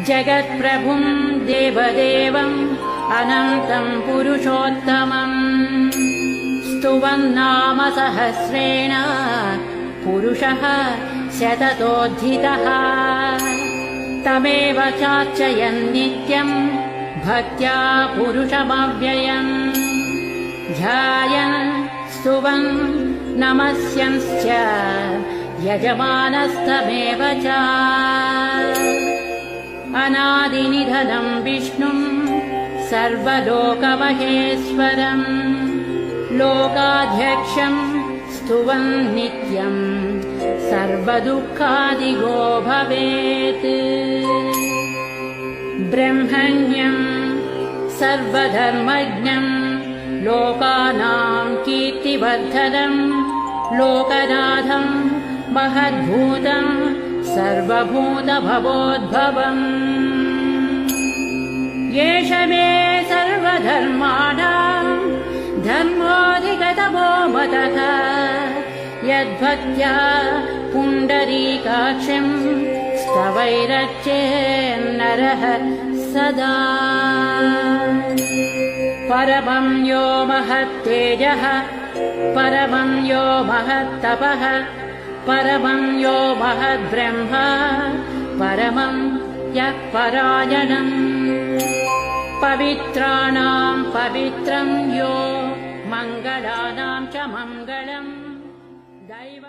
जगत्प्रभुं देवदेवम् अनन्तम् पुरुषोत्तमम् स्तुवन्नाम सहस्रेण पुरुषः शततोऽधिकः तमेव चार्चयन् नित्यम् भक्त्या पुरुषमव्ययम् ध्यायन् स्तुवन् नमस्यंश्च यजमानस्तमेव च अनादिनिधनं विष्णुं सर्वलोकमहेश्वरम् लोकाध्यक्षं स्तुवन् नित्यम् सर्वदुःखादिगो भवेत् ब्रह्मण्यं सर्वधर्मज्ञं लोकानां कीर्तिवर्धनम् लोकनाथं महद्भूतं सर्वभूतभवोद्भवम् एष मे सर्वधर्माणां धर्मोऽधिगतमो मतः यद्भक्त्या पुण्डरीकाक्षं स्तवैरर्चेन्नरः सदा परमं यो महत्तेजः परमं यो महत्तपः परमं यो महद्ब्रह्म परमं यः परायणम् पवित्राणां पवित्रं यो मङ्गलानां च मङ्गलम् दैव